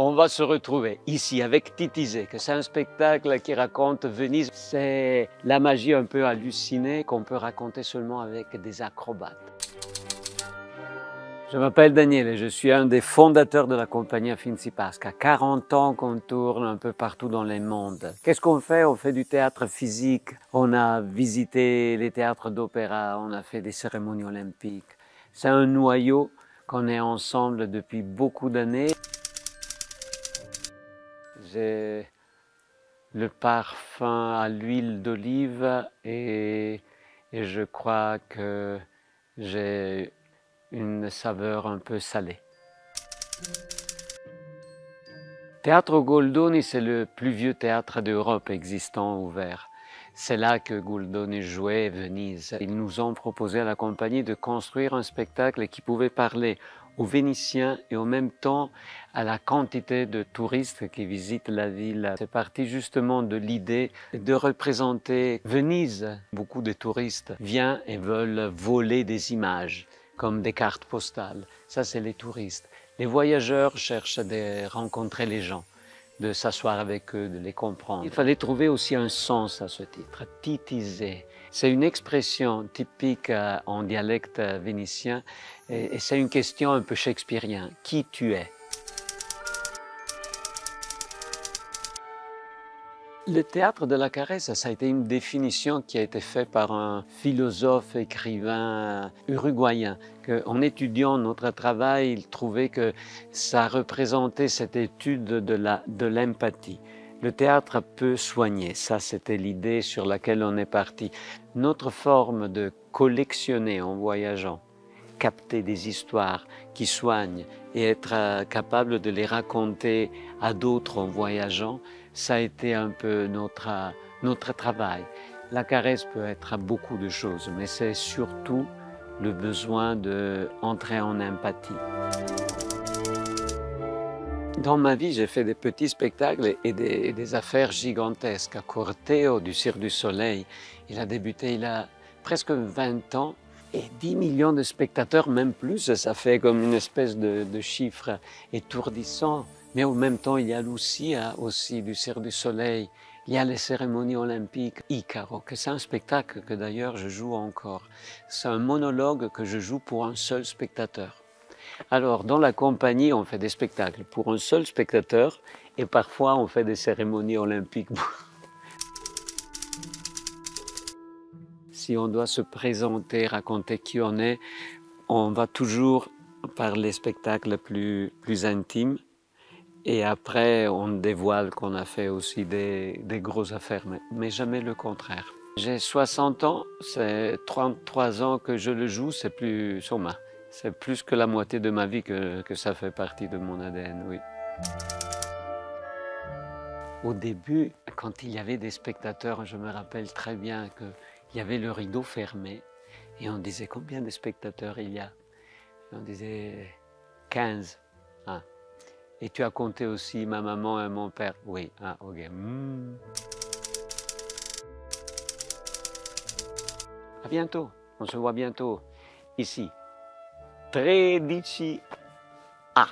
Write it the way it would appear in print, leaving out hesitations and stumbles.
On va se retrouver ici avec Titisé, que c'est un spectacle qui raconte Venise. C'est la magie un peu hallucinée qu'on peut raconter seulement avec des acrobates. Je m'appelle Daniel et je suis un des fondateurs de la compagnie Finzi Pasca. 40 ans qu'on tourne un peu partout dans le monde. Qu'est-ce qu'on fait? On fait du théâtre physique, on a visité les théâtres d'opéra, on a fait des cérémonies olympiques. C'est un noyau qu'on est ensemble depuis beaucoup d'années. J'ai le parfum à l'huile d'olive et je crois que j'ai une saveur un peu salée. Théâtre Goldoni, c'est le plus vieux théâtre d'Europe existant ouvert. C'est là que Goldoni jouait Venise. Ils nous ont proposé à la compagnie de construire un spectacle qui pouvait parler aux Vénitiens et en même temps à la quantité de touristes qui visitent la ville. C'est parti justement de l'idée de représenter Venise. Beaucoup de touristes viennent et veulent voler des images, comme des cartes postales. Ça, c'est les touristes. Les voyageurs cherchent à rencontrer les gens, de s'asseoir avec eux, de les comprendre. Il fallait trouver aussi un sens à ce titre, Titisé. C'est une expression typique en dialecte vénitien et c'est une question un peu shakespearienne. Qui tu es? Le théâtre de la caresse, ça a été une définition qui a été faite par un philosophe, écrivain uruguayen. En étudiant notre travail, il trouvait que ça représentait cette étude de l'empathie. Le théâtre peut soigner, ça c'était l'idée sur laquelle on est parti. Notre forme de collectionner en voyageant, capter des histoires qui soignent et être capable de les raconter à d'autres en voyageant, ça a été un peu notre travail. La caresse peut être à beaucoup de choses, mais c'est surtout le besoin d'entrer en empathie. Dans ma vie, j'ai fait des petits spectacles et des affaires gigantesques. À Corteo, du Cirque du Soleil, il a débuté il a presque 20 ans. Et 10 millions de spectateurs, même plus, ça fait comme une espèce de chiffre étourdissant. Mais en même temps, il y a Lucia aussi du Cirque du Soleil. Il y a les cérémonies olympiques. Icaro, que c'est un spectacle que d'ailleurs je joue encore. C'est un monologue que je joue pour un seul spectateur. Alors, dans la compagnie, on fait des spectacles pour un seul spectateur et parfois on fait des cérémonies olympiques. Si on doit se présenter, raconter qui on va toujours par les spectacles plus intimes. Et après, on dévoile qu'on a fait aussi des grosses affaires, mais jamais le contraire. J'ai 60 ans, c'est 33 ans que je le joue, c'est plus Soma. C'est plus que la moitié de ma vie que ça fait partie de mon ADN, oui. Au début, quand il y avait des spectateurs, je me rappelle très bien qu'il y avait le rideau fermé et on disait combien de spectateurs il y a? On disait 15. Ah. Et tu as compté aussi ma maman et mon père? Oui, ah, ok. À bientôt, on se voit bientôt ici. 13. Ah.